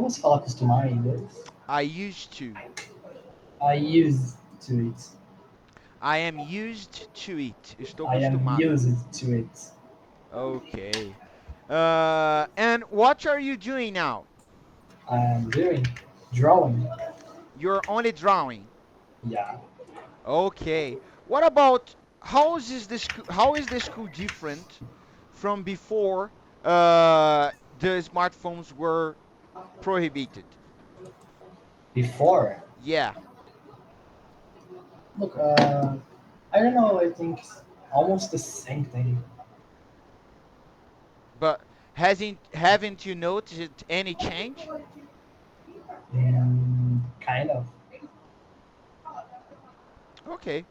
Como se fala acostumar em inglês? I used to. I used to it. I am used to it. Estou I am acostumado. used to it. Okay. And what are you doing now? I am doing drawing. You're only drawing. Yeah. Okay. What about how is the school different from before the smartphones were prohibited? Before, Yeah. look, I don't know. I think it's almost the same thing. But hasn't haven't you noticed any change? Kind of. Okay.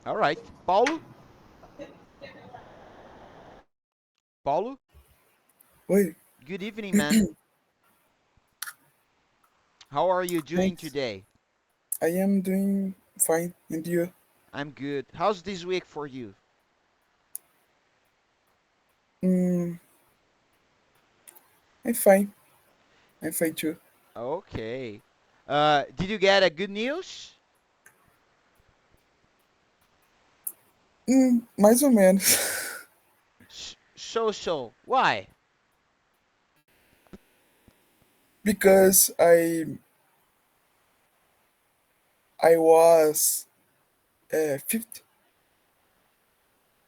All right. Paulo? Paulo? Oi, Good evening, man. How are you doing thanks. today? I am doing fine, and you? I'm good. How's this week for you? Mm, I'm fine. I'm fine too. Okay. Did you get a good news? Mais ou menos. So. Why? Because I was fifth,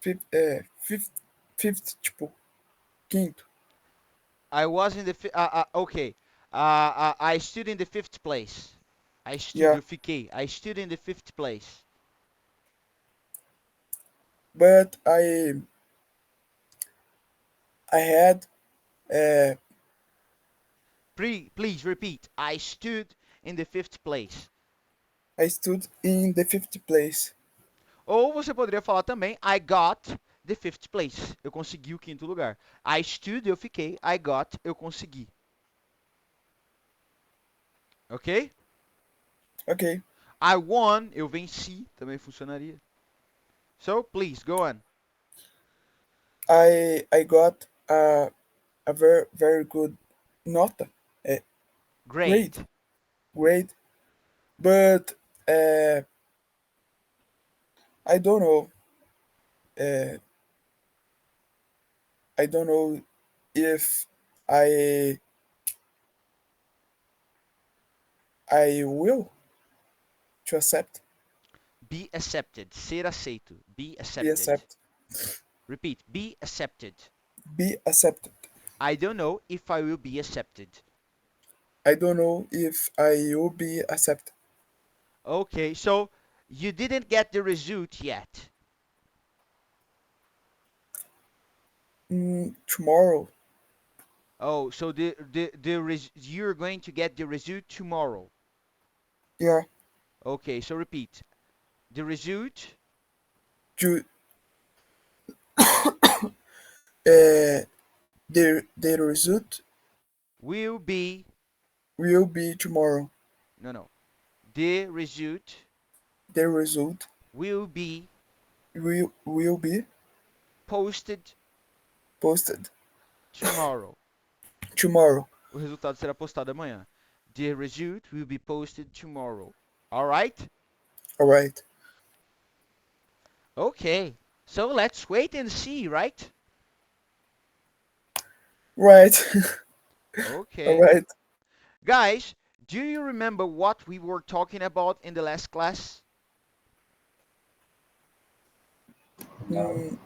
fifth, fifth, fifth, tipo, quinto. I was in the okay. I stood in the fifth place. Yeah, Eu fiquei. I stood in the fifth place. but I had uh, Please repeat. I stood in the fifth place. I stood in the fifth place. Ou você poderia falar também, I got the fifth place. Eu consegui o quinto lugar. I stood, eu fiquei. I got, eu consegui. Ok? Okay, I won, eu venci. Também funcionaria. So, please, go on. I got a very good nota, uh, grade, Great. grade, but I don't know. Uh, I don't know if I I will to accept, Be accepted. Ser aceito. Be be accepted. accept, Repeat. Be accepted. be accepted. I don't know if I will be accepted. I don't know if I will be accepted. Okay, so you didn't get the result yet. Tomorrow, Oh, so you're going to get the result tomorrow. yeah, Okay, so repeat. The result to the result will be will be tomorrow. no. The result The result will be will be posted posted tomorrow. tomorrow. O resultado será postado amanhã. The result will be posted tomorrow. All right? All right, Okay. So let's wait and see, right? right, all Okay. right. Guys, do you remember what we were talking about in the last class? No.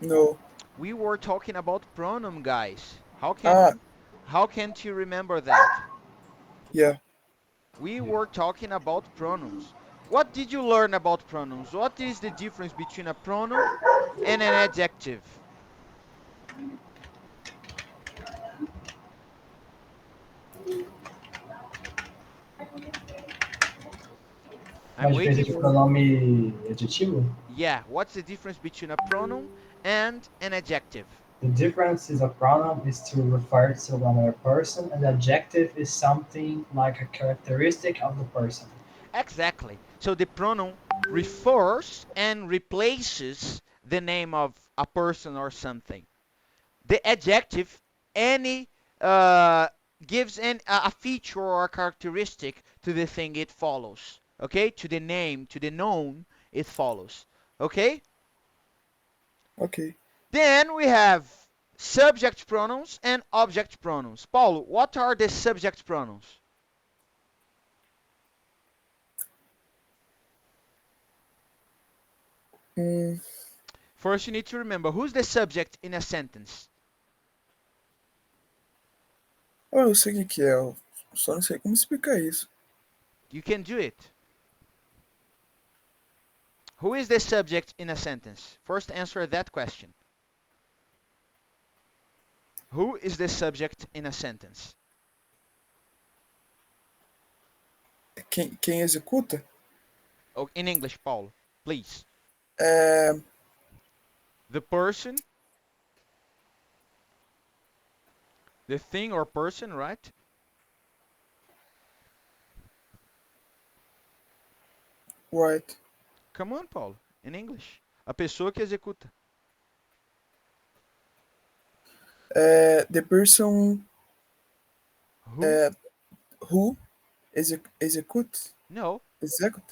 No, We were talking about pronoun, guys. ah, How can't you remember that? yeah. We were talking about pronouns. What did you learn about pronouns? What is the difference between a pronoun and an adjective? Uma I'm diferença waiting de for. pronome adjetivo? Yeah, what's the difference between a pronoun and an adjective? The difference is a pronoun is to refer to another person, and adjective is something like a characteristic of the person. Exactly. So the pronoun refers and replaces the name of a person or something. The adjective, any uh, gives a feature or a characteristic to the thing it follows. Okay? To the name, to the known, it follows. Okay? Ok. Then we have subject pronouns and object pronouns. Paulo, what are the subject pronouns? Hum, First, you need to remember who's the subject in a sentence. eu sei o que é, eu só não sei como explicar isso. You can do it. Who is the subject in a sentence? First, answer that question. Who is the subject in a sentence? Quem executa Oh, in English, Paulo, please. é The person, the thing or person, right? right. Come on, Paulo, in English. A pessoa que executa. The person Who? who execute. No. Execute.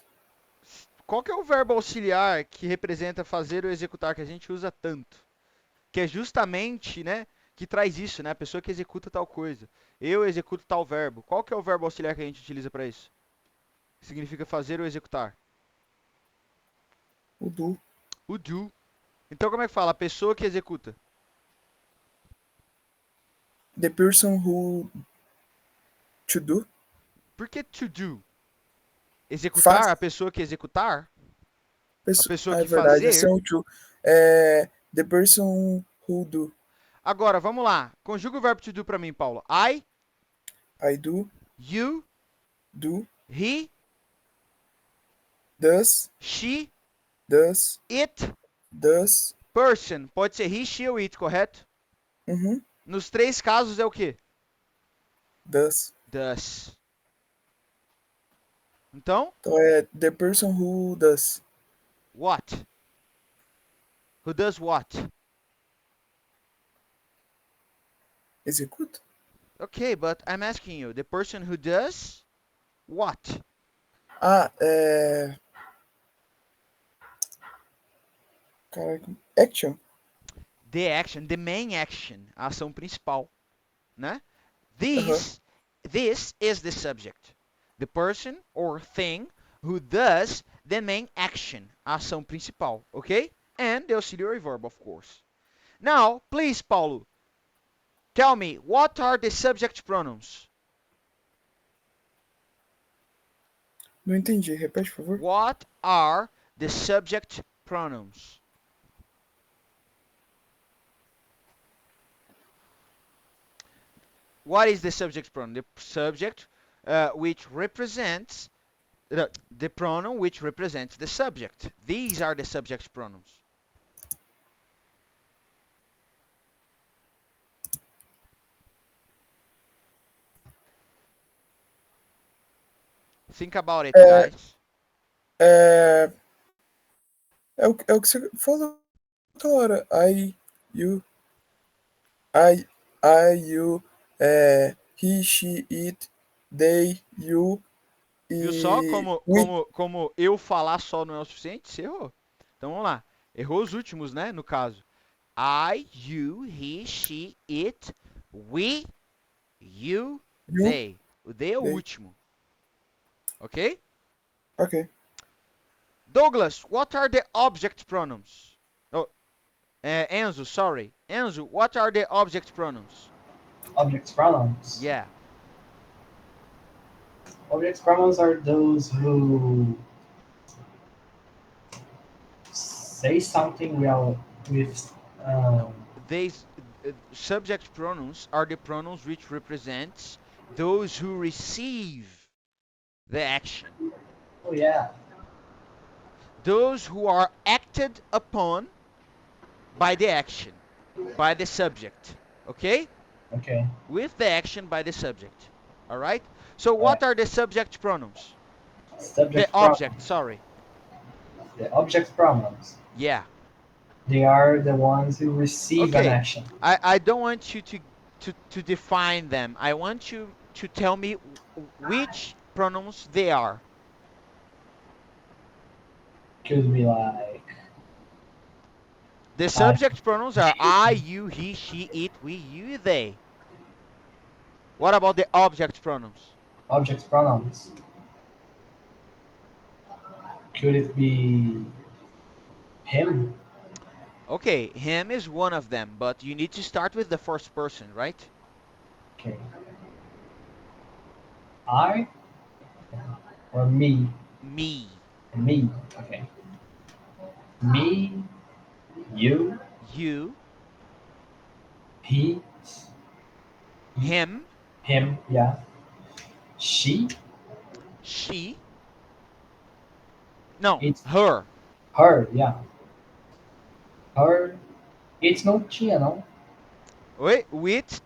Qual que é o verbo auxiliar que representa fazer ou executar que a gente usa tanto? Que é justamente, né, que traz isso, né? A pessoa que executa tal coisa. Eu executo tal verbo. Qual que é o verbo auxiliar que a gente utiliza para isso? Que significa fazer ou executar? O do. O do. Então como é que fala? A pessoa que executa. The person who to do. Por que to do? Executar, Faz. a pessoa que executar? A pessoa É que verdade, esse é fazer? o to. The person who do. Agora, vamos lá. Conjuga o verbo to do para mim, Paulo. I do. You, Do. he, Does. she, Does. it, Does. person. Pode ser he, she ou it, correto? Uhum. Nos três casos é o quê? Does. Does. Então, Então é the person who does. what? Who does what? Executa? Okay, but I'm asking you, the person who does what? Ah, Caraca. Action. The action, the main action, a ação principal, né? Aham. This is the subject. The person or thing who does the main action, a ação principal, okay? And the auxiliary verb, of course. Now, please, Paulo, tell me, what are the subject pronouns? Não entendi. Repete, por favor. What are the subject pronouns? What is the subject pronoun? The subject which represents the pronoun which represents the subject. These are the subject pronouns. Think about it, guys. É, é o que você falou outra hora. You, you, he, she, it, they, you Viu só e we. como eu falar só não é o suficiente? Você errou. Então vamos lá. Errou os últimos, né? No caso. I, you, he, she, it, we, you, You, they. O they é o they. último. Ok? Ok. Douglas, what are the object pronouns? Oh, Enzo, sorry. Enzo, what are the object pronouns? Object pronouns. Yeah. Object pronouns are those who say something with These subject pronouns are the pronouns which represents those who receive the action. oh yeah. Those who are acted upon by the action, by the subject. Okay? Okay. With the action by the subject. All right? So All what right. are the subject pronouns? The Subject object, sorry. The object pronouns. Yeah. They are the ones who receive an Okay. action. I don't want you to define them. I want you to tell me which pronouns they are. Could be like The subject pronouns are I, you, he, she, it, we, you, they. What about the object pronouns? object pronouns. Could it be him? Okay, him is one of them, but you need to start with the first person, right? Okay. I or me? Me, Me. Okay. Me, you, you, he, him, him, yeah. She, she. No, it, her. her, yeah. Her. It's não tinha, não? Oi, with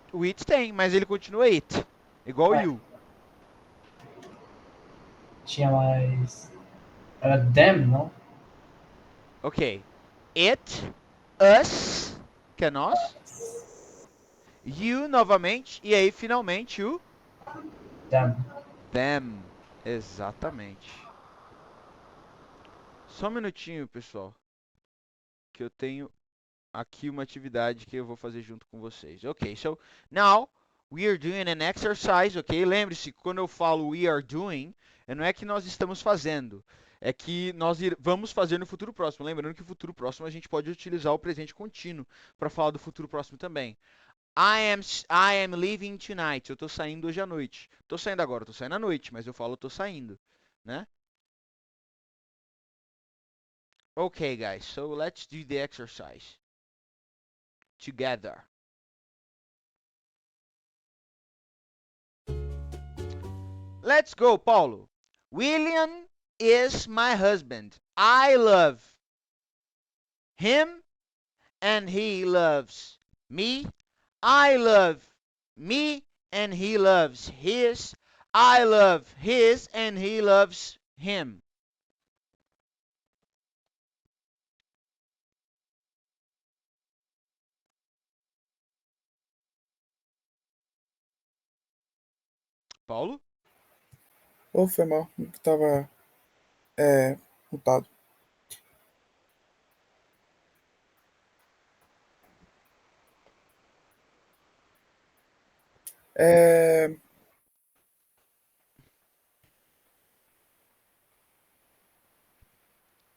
tem, mas ele continua it. Igual É, you. tinha mais. Era them, não? Ok. It, us, que é nós. You novamente. E aí, finalmente, o Them. them. Exatamente. Só um minutinho, pessoal. Que eu tenho aqui uma atividade que eu vou fazer junto com vocês. Ok, so now we are doing an exercise, ok? Lembre-se, quando eu falo we are doing, não é que nós estamos fazendo, é que nós vamos fazer no futuro próximo. Lembrando que no futuro próximo a gente pode utilizar o presente contínuo para falar do futuro próximo também. I am leaving tonight. Eu estou saindo hoje à noite. Estou saindo agora, estou saindo à noite, mas eu falo estou saindo, né? Okay, guys, so let's do the exercise together. Let's go, Paulo. William is my husband. I love him and he loves me. I love me and he loves his. I love his and he loves him. Paulo? Ou foi mal, tava mutado. É,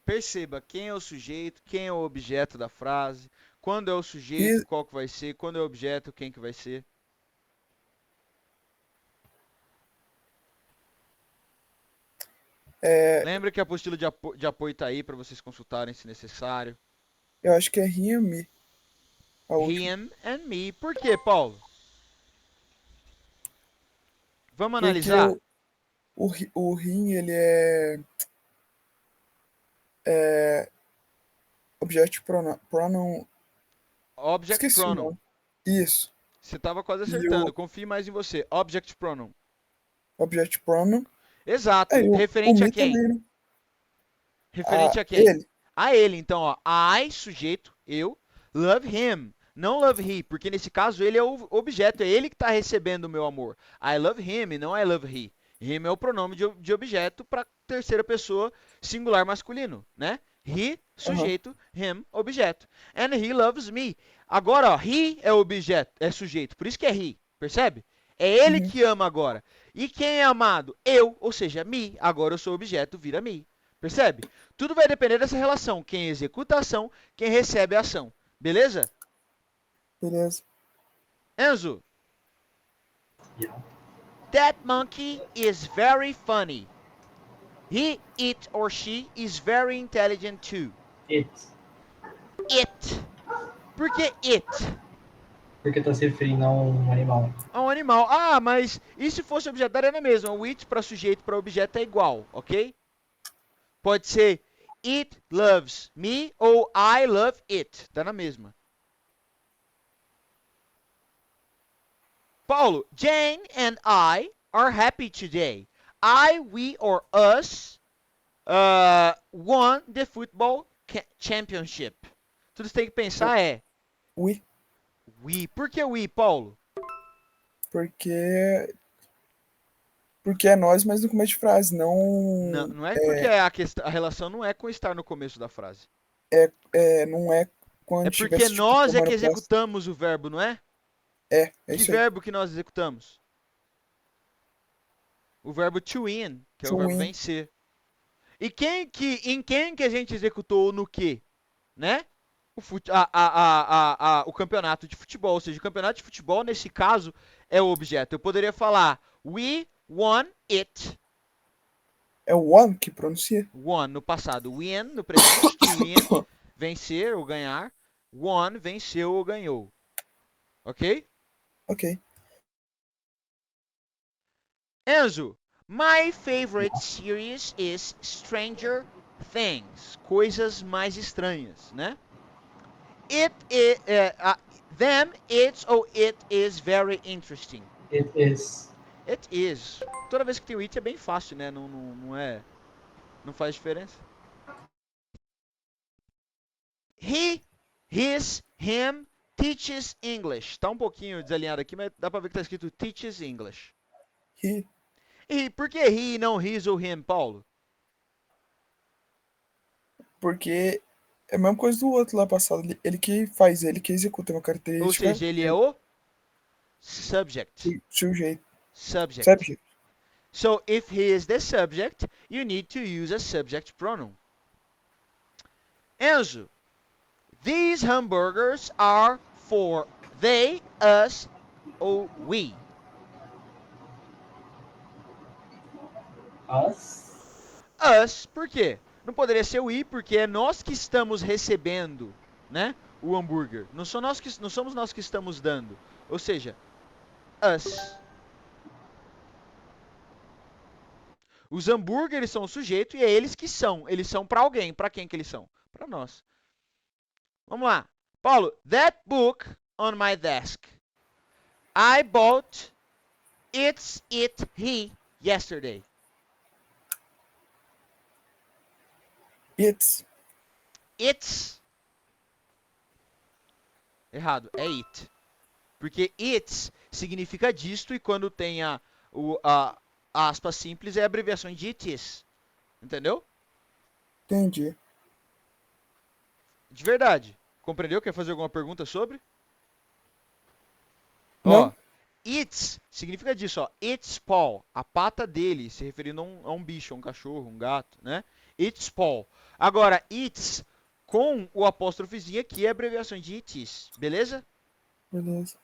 Perceba quem é o sujeito, quem é o objeto da frase, quando é o sujeito, he, qual que vai ser, quando é o objeto, quem que vai ser. Lembra que a apostila de apoio está aí para vocês consultarem se necessário. eu acho que é him, a última. Him and me. Por quê, Paulo? Vamos Porque analisar? o him, ele é object pronoun. Object Esqueci o pronoun. nome. Isso. Você estava quase E acertando. o Confie mais em você. Object pronoun. object pronoun. Exato. E o Referente a me quem? também, né? Referente a quem? Ele. A ele. Então, ó. I, sujeito, eu, love him. Não love he, porque nesse caso ele é o objeto, é ele que está recebendo o meu amor. I love him e não I love he. Him é o pronome de objeto para terceira pessoa singular masculino, né? He, Aham. sujeito, him, objeto. And he loves me. Agora, ó, he é objeto, é sujeito, por isso que é he, percebe? É ele Uhum. que ama agora. E quem é amado? Eu, ou seja, me. Agora eu sou objeto, vira me. Percebe? Tudo vai depender dessa relação. Quem executa a ação, quem recebe a ação. Beleza? Beleza. Enzo, Yeah. that monkey is very funny. He, it, or she is very intelligent too. It. It. Por que it? Porque tá se referindo a um animal. A um animal. Ah, mas e se fosse objeto? Daria na mesma. O it para sujeito para objeto é igual, ok? Pode ser it loves me ou I love it. Dá na mesma. Paulo, Jane and I are happy today. I, we, or us won the football championship. Tudo que você tem que pensar é We. we. Por que we, Paulo? Porque é nós, mas no começo de frase, Não, não não é porque a relação não é com estar no começo da frase. não é É quando porque tivesse tipo nós é que tomando posse. executamos o verbo, não é? É Que isso aí. verbo que nós executamos? O verbo to win, que é o To verbo win. vencer. E em quem que a gente executou no quê? Né? O campeonato de futebol. Ou seja, o campeonato de futebol, nesse caso, é o objeto. Eu poderia falar We won it. É o one que pronuncia? Won no passado. Win no presente. To win, vencer ou ganhar. Won, venceu ou ganhou. Ok? Ok. Enzo, my favorite series is Stranger Things. Coisas mais estranhas, né? Them, it's or it is very interesting. It is. It is. Toda vez que tem o it é bem fácil, né? Não é. Não faz diferença. He, his, him teaches English. Tá um pouquinho desalinhado aqui, mas dá pra ver que tá escrito teaches English. He. E por que he e não his ou him, Paulo? Porque é a mesma coisa do outro lá passado. Ele que faz, ele que executa uma Ou característica seja, ele é dele. o subject. Sujeito. Subject. Subject. So if he is the subject, you need to use a subject pronoun. Enzo, these hamburgers are for they, us, ou we. Us? Us, por quê? Não poderia ser o we, porque é nós que estamos recebendo, né, o hambúrguer. Não somos nós que estamos dando. Ou seja, us. Os hambúrgueres são o sujeito e é eles que são. Eles são para alguém. Para quem que eles são? Para nós. Vamos lá. Paulo, that book on my desk. I bought he yesterday. It's. It's errado, é it. Porque it's significa disto e quando tem a aspa simples é a abreviação de it is. Entendeu? Entendi. De verdade. Compreendeu? Quer fazer alguma pergunta sobre? Ó, Não? it's significa disso, ó. It's Paul, a pata dele, se referindo a um bicho, a um cachorro, um gato, né? It's Paul. Agora, it's com o apóstrofozinho aqui é a abreviação de it is, beleza? Beleza.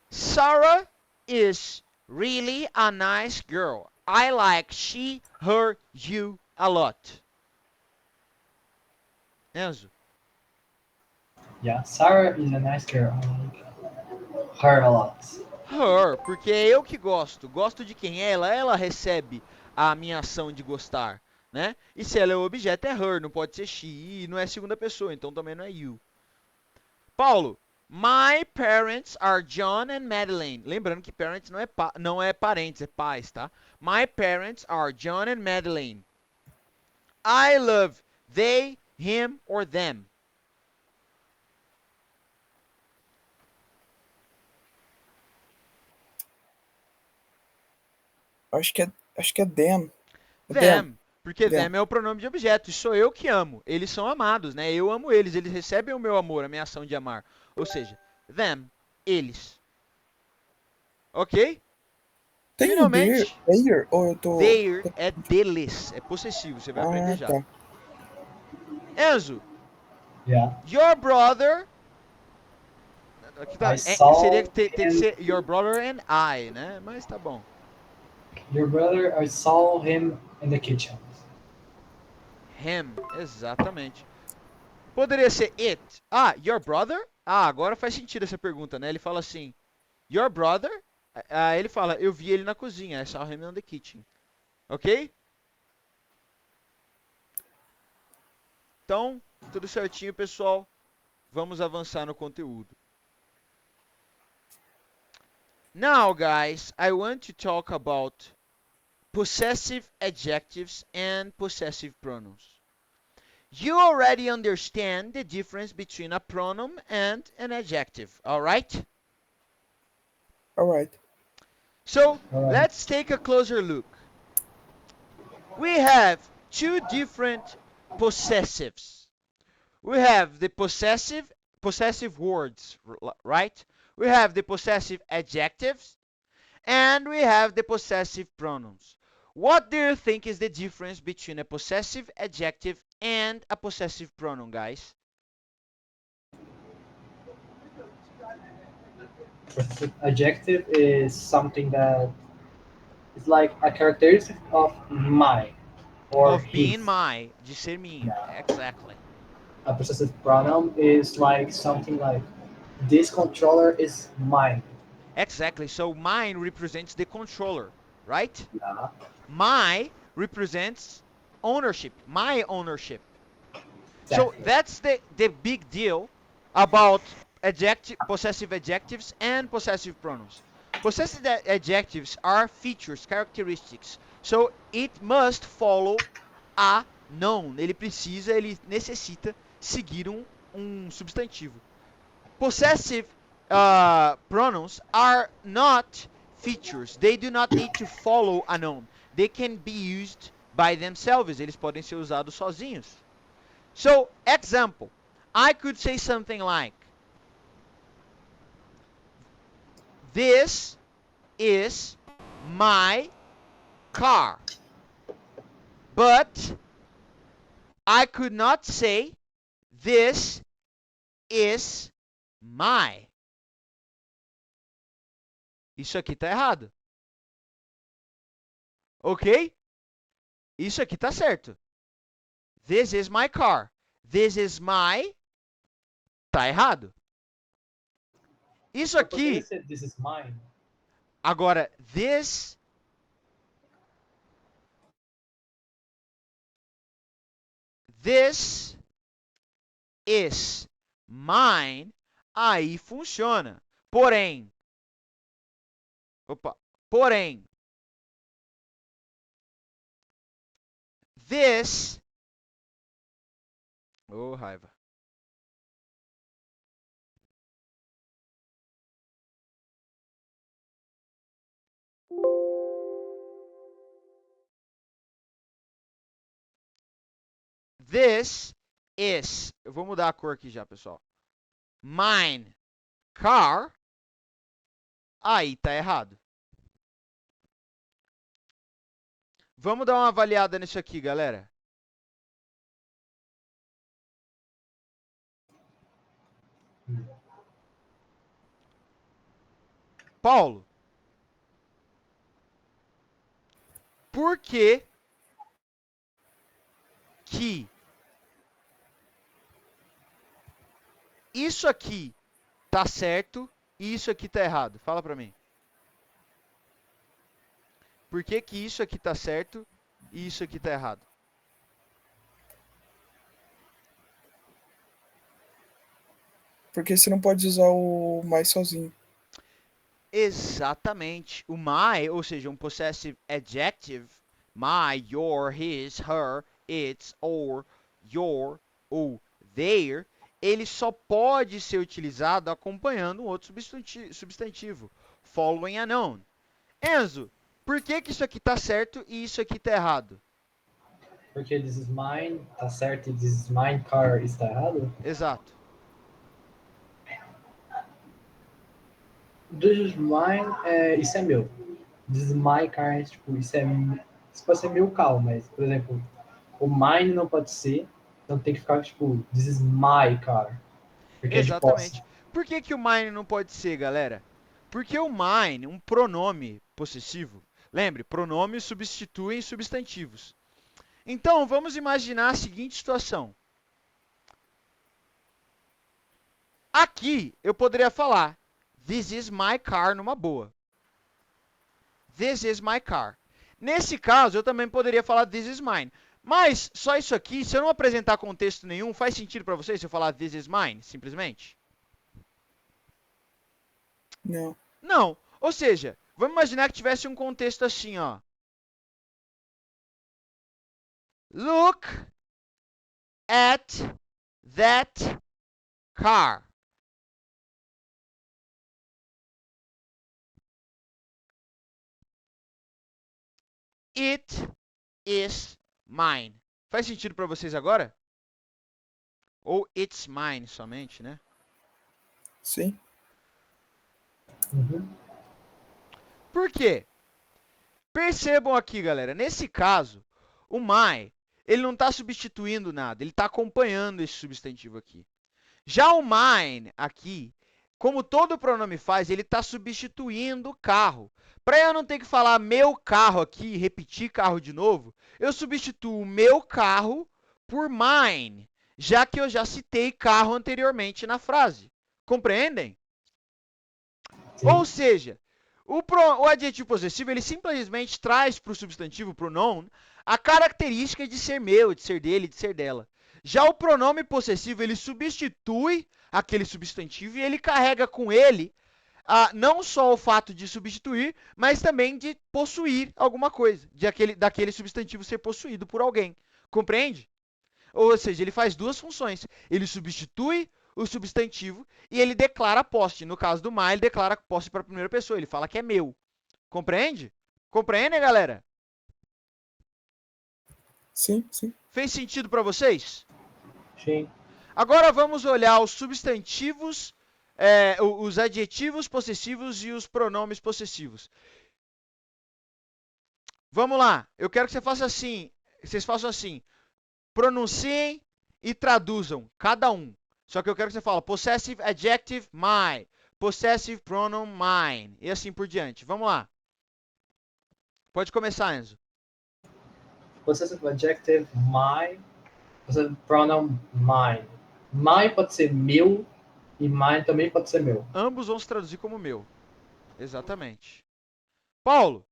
Sarah is really a nice girl. I like she, her, you a lot. Enzo, Yeah, Sarah is a nice girl. I like her a lot. her, porque é eu que gosto. Gosto de quem? Ela recebe a minha ação de gostar, né? E se ela é o objeto, é her, não pode ser she, e não é segunda pessoa, então também não é you. Paulo, my parents are John and Madeline. Lembrando que parents não é parentes, é pais, tá? My parents are John and Madeline. I love they, him or them. Acho que é them. É them. Them, porque Them. them é o pronome de objeto, e sou eu que amo. Eles são amados, né? Eu amo eles recebem o meu amor, a minha ação de amar. Ou seja, them, eles. Ok? Tem o Finalmente, there ou eu tô. their é deles, é possessivo, você vai aprender Ah, já. tá. Enzo, Yeah. your brother. Aqui tá, I saw tem que him, ser your brother and I, né? Mas tá bom. your brother. I saw him in the kitchen. Him, exatamente. Poderia ser it. Ah, your brother? Ah, agora faz sentido essa pergunta, né? Ele fala assim, your brother? Aí ele fala, eu vi ele na cozinha. I saw him in the kitchen. Ok? Então, tudo certinho, pessoal. Vamos avançar no conteúdo. Now, guys, I want to talk about possessive adjectives and possessive pronouns. You already understand the difference between a pronoun and an adjective, all right? All right. So All right. let's take a closer look. We have two different possessives. We have the possessive words, right? We have the possessive adjectives, and we have the possessive pronouns. What do you think is the difference between a possessive adjective and a possessive pronoun, guys? Adjective is something that is like a characteristic of mine or Of being his. my, de ser minha. Yeah. Exactly. A possessive pronoun is like something like this controller is mine. Exactly. So mine represents the controller, right? Yeah. My represents ownership, my ownership. So Exactly. that's the big deal about possessive adjectives and possessive pronouns. Possessive adjectives are features, characteristics. So it must follow a noun. Ele necessita seguir um substantivo. Possessive pronouns are not features. They do not need to follow a noun. They can be used by themselves. Eles podem ser usados sozinhos. So, example, I could say something like, this is my car. But I could not say, this is my. Isso aqui tá errado. Ok? Isso aqui tá certo. This is my car. This is my. Tá errado. Isso Eu poderia aqui. ser this is mine. Agora, this. This is mine. Aí funciona. Porém. Opa. Porém. This. Oh, raiva. This is. Eu vou mudar a cor aqui já, pessoal. Mine car. Aí tá errado. Vamos dar uma avaliada nisso aqui, galera. Paulo, por que isso aqui tá certo e isso aqui tá errado? Fala pra mim. Por que isso aqui tá certo e isso aqui tá errado? Porque você não pode usar o mais sozinho. Exatamente. O my, ou seja, um possessive adjective, my, your, his, her, its, or, your, ou their, ele só pode ser utilizado acompanhando um outro substantivo, following a noun. Enzo, por que isso aqui tá certo e isso aqui tá errado? Porque this is mine tá certo e this is mine car está errado. Exato. This is mine, isso é meu. This is my car, tipo, isso pode ser meu carro, mas, por exemplo, o mine não pode ser, então tem que ficar, tipo, this is my car, porque é de posse. Exatamente. Por que o mine não pode ser, galera? Porque o mine, um pronome possessivo, lembre, pronomes substituem substantivos. Então, vamos imaginar a seguinte situação. Aqui, eu poderia falar, this is my car numa boa. This is my car. Nesse caso, eu também poderia falar this is mine. Mas, só isso aqui, se eu não apresentar contexto nenhum, faz sentido para vocês se eu falar this is mine, simplesmente? Não. Não. Ou seja, vamos imaginar que tivesse um contexto assim, ó. Look at that car. It is mine. Faz sentido para vocês agora? Ou it's mine somente, né? Sim. Uhum. Por quê? Percebam aqui, galera. Nesse caso, o my, ele não está substituindo nada. Ele está acompanhando esse substantivo aqui. Já o mine aqui, como todo pronome faz, ele está substituindo o carro. Para eu não ter que falar meu carro aqui e repetir carro de novo, eu substituo meu carro por mine, já que eu já citei carro anteriormente na frase. Compreendem? Sim. Ou seja, o adjetivo possessivo ele simplesmente traz para o substantivo, pronoun, a característica de ser meu, de ser dele, de ser dela. Já o pronome possessivo ele substitui aquele substantivo e ele carrega com ele não só o fato de substituir, mas também de possuir alguma coisa, daquele substantivo ser possuído por alguém. Compreende? Ou seja, ele faz duas funções. Ele substitui o substantivo e ele declara posse. No caso do my, ele declara posse para a primeira pessoa. Ele fala que é meu. Compreende? Compreende, galera? Sim, sim. Fez sentido para vocês? Sim. Agora vamos olhar os substantivos, os adjetivos possessivos e os pronomes possessivos. Vamos lá. Eu quero que vocês façam assim. Pronunciem e traduzam cada um. Só que eu quero que você fale possessive adjective my, possessive pronoun mine e assim por diante. Vamos lá. Pode começar, Enzo. Possessive adjective my, possessive pronoun mine. My pode ser meu e mine também pode ser meu. Ambos vão se traduzir como meu. Exatamente. Paulo.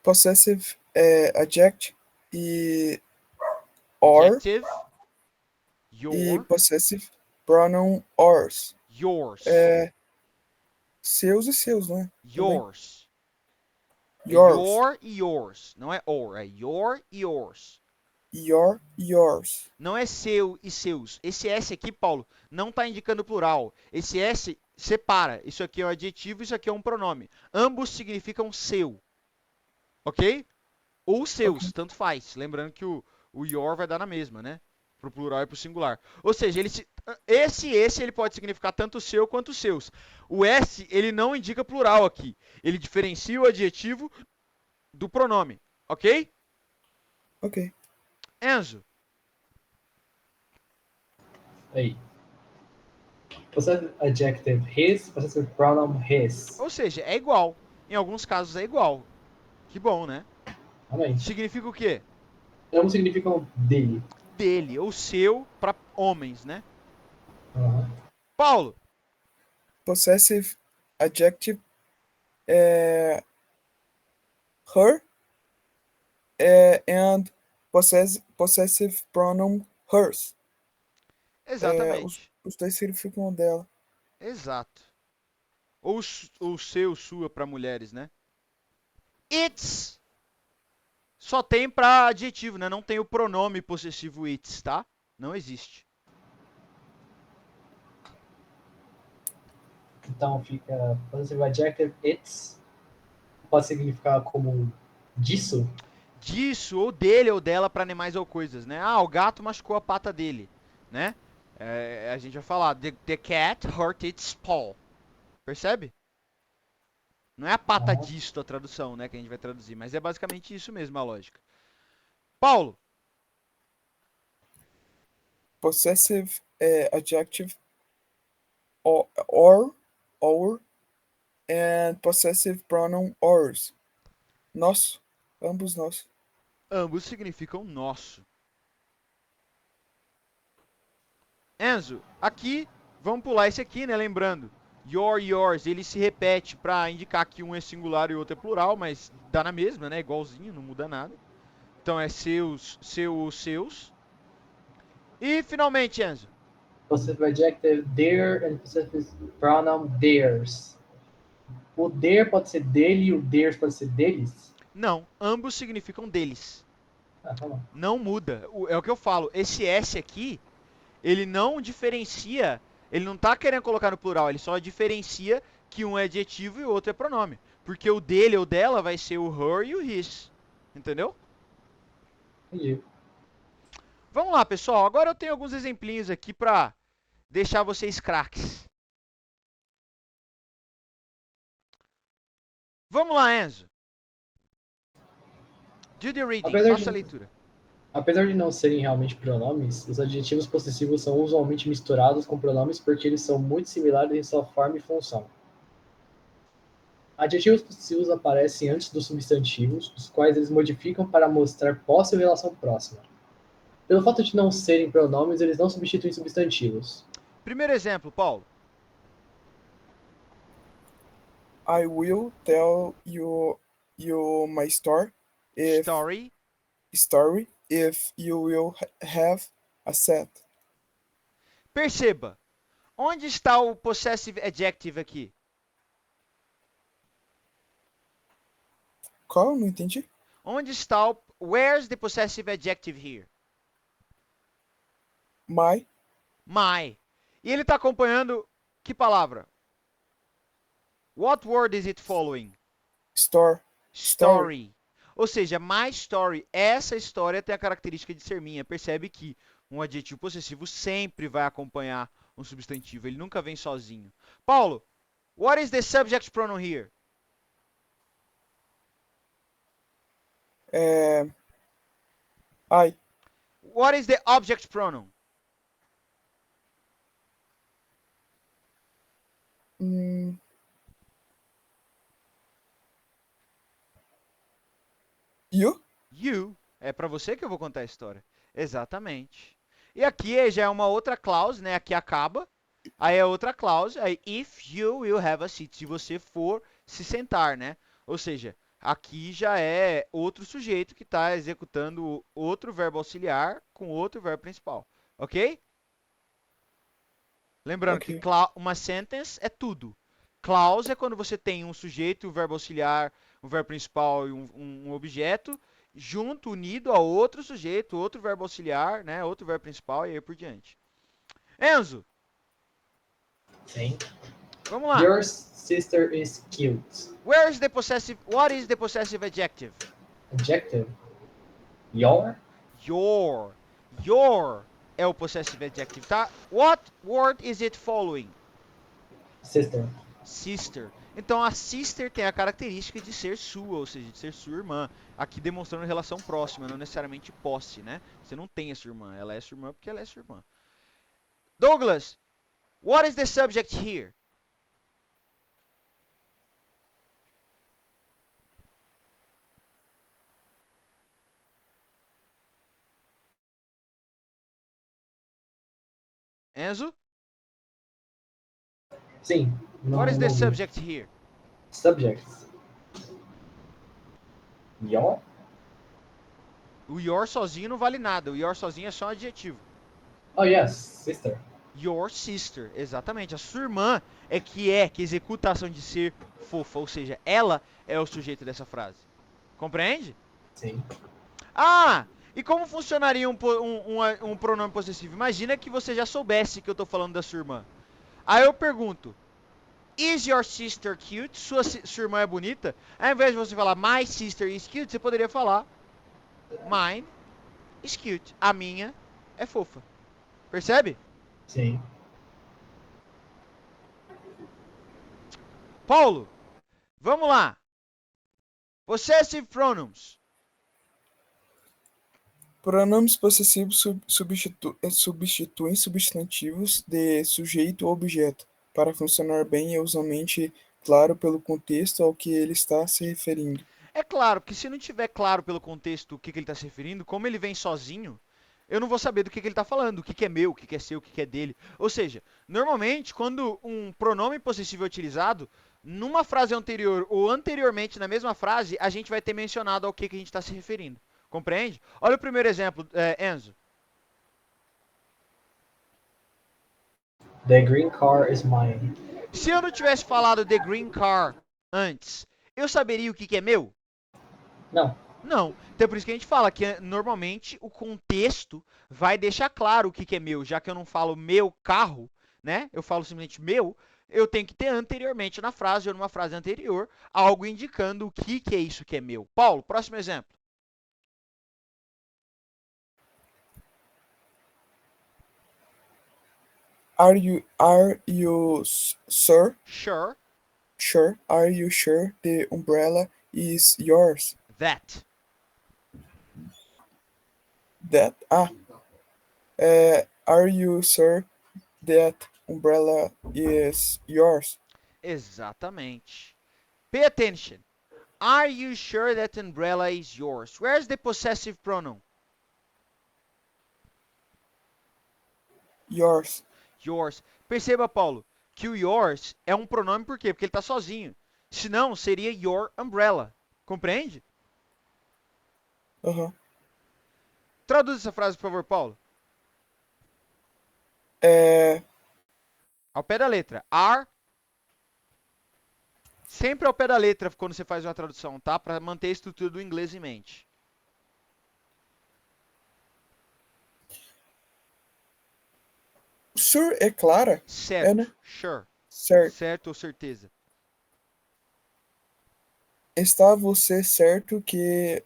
Possessive adjective e or Adjective. e Your. possessive pronoun ours. Yours. Seus e seus, né? Yours. É Yours. your e yours. Não é or, é your e yours. Your, yours. Não é seu e seus. Esse S aqui, Paulo, não está indicando plural. Esse S separa. Isso aqui é um adjetivo, isso aqui é um pronome. Ambos significam seu. Ok? Ou seus, Ok. tanto faz. Lembrando que o your vai dar na mesma, né? Pro plural e pro singular. Ou seja, esse ele pode significar tanto seu quanto seus. O S, ele não indica plural aqui. Ele diferencia o adjetivo do pronome. Ok? Ok. Enzo. Aí. Possessive adjective his, possessive pronoun his. Ou seja, é igual. Em alguns casos é igual. Que bom, né? Realmente. Significa o quê? Ambos significam dele. Dele, ou seu, para homens, né? Uhum. Paulo. Possessive adjective her and possessive pronoun hers. Exatamente. Os dois significam dela. Exato. Ou seu, sua para mulheres, né? It's só tem para adjetivo, né? Não tem o pronome possessivo it's, tá? Não existe. Então fica possessive adjective it's. Pode significar como disso. Disso, ou dele, ou dela para animais ou coisas, né? Ah, o gato machucou a pata dele, né? A gente vai falar, the cat hurt its paw. Percebe? Não é a pata Uhum. disto a tradução, né? Que a gente vai traduzir, mas é basicamente isso mesmo a lógica. Paulo. Possessive adjective or and possessive pronoun ours. Nosso. Ambos nós. Ambos significam nosso. Enzo, aqui, vamos pular esse aqui, né? Lembrando, your, yours, ele se repete para indicar que um é singular e o outro é plural, mas dá na mesma, né? Igualzinho, não muda nada. Então é seus, seus. E finalmente, Enzo. Possessive adjective their and possessive pronoun theirs. O their pode ser dele e o theirs pode ser deles? Não, ambos significam deles. Ah, tá bom. Não muda. É o que eu falo. Esse S aqui, ele não diferencia, ele não tá querendo colocar no plural, ele só diferencia que um é adjetivo e o outro é pronome. Porque o dele ou dela vai ser o her e o his. Entendeu? Entendi. Vamos lá, pessoal. Agora eu tenho alguns exemplinhos aqui para deixar vocês craques. Vamos lá, Enzo. Do the reading. Apesar Faça a de, leitura. apesar de não serem realmente pronomes, os adjetivos possessivos são usualmente misturados com pronomes porque eles são muito similares em sua forma e função. Adjetivos possessivos aparecem antes dos substantivos, os quais eles modificam para mostrar posse ou relação próxima. Pelo fato de não serem pronomes, eles não substituem substantivos. Primeiro exemplo, Paulo. I will tell you my Story. story if you will have a set. Perceba. Onde está o possessive adjective aqui? Qual? Não entendi. Onde está o... Where's the possessive adjective here? My My. E ele está acompanhando que palavra? What word is it following? store. Story. Ou seja, my story. Essa história tem a característica de ser minha. Percebe que um adjetivo possessivo sempre vai acompanhar um substantivo. Ele nunca vem sozinho. Paulo, what is the subject pronoun here? I. What is the object pronoun? You. You. É para você que eu vou contar a história. Exatamente. E aqui já é uma outra clause, né? Aqui acaba. Aí é outra clause. Aí, if you will have a seat. Se você for se sentar, né? Ou seja, aqui já é outro sujeito que está executando outro verbo auxiliar com outro verbo principal. Ok? Lembrando que Ok. uma sentence é tudo. Clause é quando você tem um sujeito, o verbo auxiliar, um verbo principal e um objeto, junto, unido a outro sujeito, outro verbo auxiliar, né? Outro verbo principal e aí por diante. Enzo, Sim. vamos lá. Your sister is cute. What is the possessive adjective? Adjective. Your? Your é o possessive adjective, tá? What word is it following? Sister. Sister. Então a sister tem a característica de ser sua, ou seja, de ser sua irmã. Aqui demonstrando relação próxima, não necessariamente posse, né? Você não tem a sua irmã, ela é sua irmã porque ela é sua irmã. Douglas, what is the subject here? Enzo? Sim. What is the Não vi. subject here? Subjects. Your? O your sozinho não vale nada. O your sozinho é só um adjetivo. Oh, yes. Sister. Your sister, exatamente. A sua irmã é que executa a ação de ser fofa, ou seja, ela é o sujeito dessa frase. Compreende? Sim. Ah, e como funcionaria um pronome possessivo? Imagina que você já soubesse que eu estou falando da sua irmã. Aí eu pergunto, is your sister cute? Sua irmã é bonita? Ao invés de você falar my sister is cute, você poderia falar mine is cute. A minha é fofa. Percebe? Sim. Paulo, vamos lá. Possessive pronouns. Pronomes possessivos substituem substantivos de sujeito ou objeto, para funcionar bem e usualmente claro pelo contexto ao que ele está se referindo. É claro que se não tiver claro pelo contexto o que ele está se referindo, como ele vem sozinho, eu não vou saber do que ele está falando, o que é meu, o que é seu, o que é dele. Ou seja, normalmente, quando um pronome possessivo é utilizado, numa frase anterior ou anteriormente na mesma frase, a gente vai ter mencionado ao que a gente está se referindo. Compreende? Olha o primeiro exemplo, Enzo. The green car is mine. Se eu não tivesse falado the green car antes, eu saberia o que é meu? Não. Não. Então é por isso que a gente fala que normalmente o contexto vai deixar claro o que é meu, já que eu não falo meu carro, né? Eu falo simplesmente meu. eu tenho que ter anteriormente na frase ou numa frase anterior algo indicando o que é isso que é meu. Paulo, próximo exemplo. Are you sure? Sure Sure. Are you sure the umbrella is yours? that. That are you sure that umbrella is yours? Exatamente. Pay attention. Are you sure that umbrella is yours? Where's the possessive pronoun? Yours. Yours. Perceba, Paulo, que o yours é um pronome por quê? Porque ele está sozinho. Senão, seria your umbrella. Compreende? Aham. Traduz essa frase, por favor, Paulo. Ao pé da letra. Are. Sempre ao pé da letra quando você faz uma tradução, tá? Para manter a estrutura do inglês em mente. Sure é clara? Certo. É, né? Sure. Certo. Certo ou certeza? Está você certo que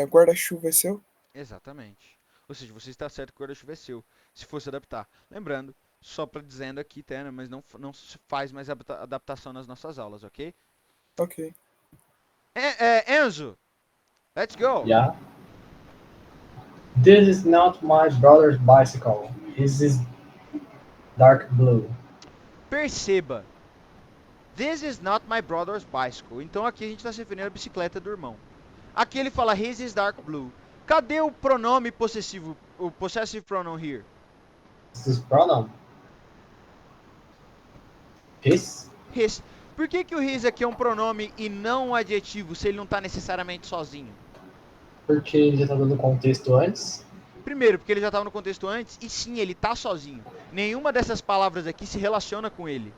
guarda-chuva é seu? Exatamente. Ou seja, você está certo que o guarda-chuva é seu, se fosse adaptar. Lembrando, só para dizendo aqui, tá, mas não se faz mais adaptação nas nossas aulas, ok? Ok. Enzo, let's go. Yeah. This is not my brother's bicycle. This is dark blue. Perceba. This is not my brother's bicycle. Então aqui a gente está se referindo à bicicleta do irmão. Aqui ele fala his is dark blue. Cadê o pronome possessivo, o possessive pronoun here? This is pronoun. His? His. Por que o his aqui é um pronome e não um adjetivo, se ele não está necessariamente sozinho? Porque ele já tá dando contexto antes. Primeiro, porque ele já estava no contexto antes, e sim, ele está sozinho. Nenhuma dessas palavras aqui se relaciona com ele.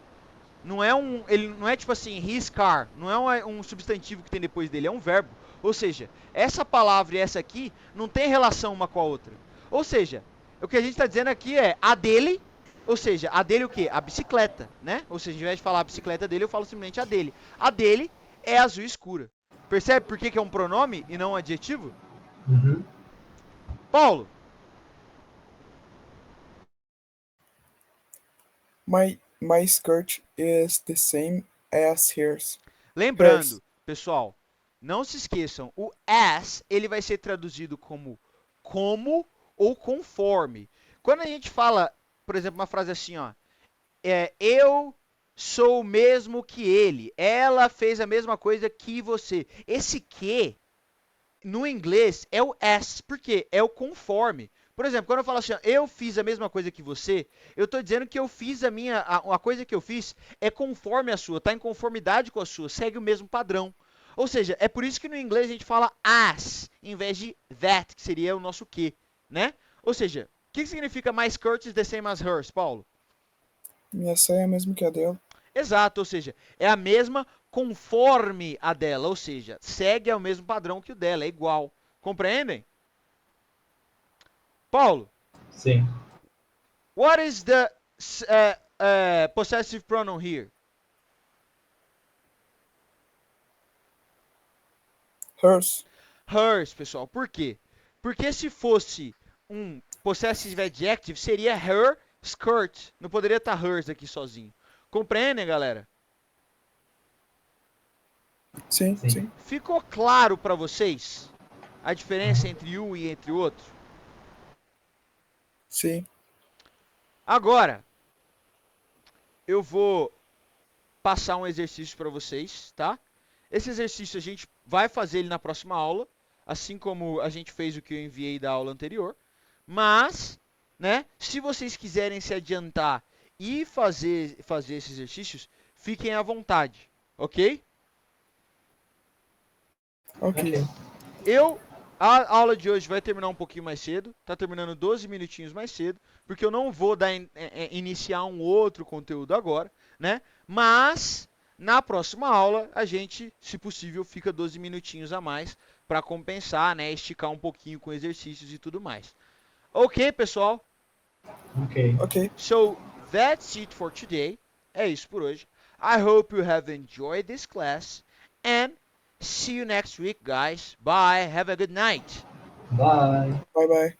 Ele não é tipo assim, his car, não é um substantivo que tem depois dele, é um verbo. Ou seja, essa palavra e essa aqui não tem relação uma com a outra. Ou seja, o que a gente está dizendo aqui é a dele, ou seja, a dele o quê? A bicicleta, né? Ou seja, ao invés de falar a bicicleta dele, eu falo simplesmente a dele. A dele é azul escura. Percebe por que é um pronome e não um adjetivo? Uhum. Paulo, My skirt is the same as hers. lembrando, pessoal, não se esqueçam, o as, ele vai ser traduzido como ou conforme. Quando a gente fala, por exemplo, uma frase assim, ó, eu sou o mesmo que ele, ela fez a mesma coisa que você. Esse que, no inglês, é o as, porque é o conforme. Por exemplo, quando eu falo assim, ó, eu fiz a mesma coisa que você, eu estou dizendo que eu fiz a coisa que eu fiz é conforme a sua, está em conformidade com a sua, segue o mesmo padrão. Ou seja, é por isso que no inglês a gente fala as, em vez de that, que seria o nosso que, né? Ou seja, o que significa my skirt is the same as hers, Paulo? Minha saia é a mesma que a dela. Exato, ou seja, é a mesma conforme a dela, ou seja, segue ao mesmo padrão que o dela, é igual. Compreendem? Paulo, Sim. what is the possessive pronoun here? Hers. Hers, pessoal. Por quê? Porque se fosse um possessive adjective, seria her skirt. Não poderia estar hers aqui sozinho. Compreendem, galera? Sim, Sim. sim. Ficou claro para vocês a diferença entre um e entre o outro? Sim. Agora, eu vou passar um exercício para vocês, tá? Esse exercício a gente vai fazer ele na próxima aula, assim como a gente fez o que eu enviei da aula anterior. Mas, né, se vocês quiserem se adiantar e fazer esses exercícios, fiquem à vontade, ok? Ok. A aula de hoje vai terminar um pouquinho mais cedo, tá terminando 12 minutinhos mais cedo, porque eu não vou iniciar um outro conteúdo agora, né? Mas na próxima aula a gente, se possível, fica 12 minutinhos a mais para compensar, né? Esticar um pouquinho com exercícios e tudo mais. Ok, pessoal? Ok. Ok. So that's it for today. É isso por hoje. I hope you have enjoyed this class and see you next week, guys. Bye. Have a good night. Bye. Bye bye.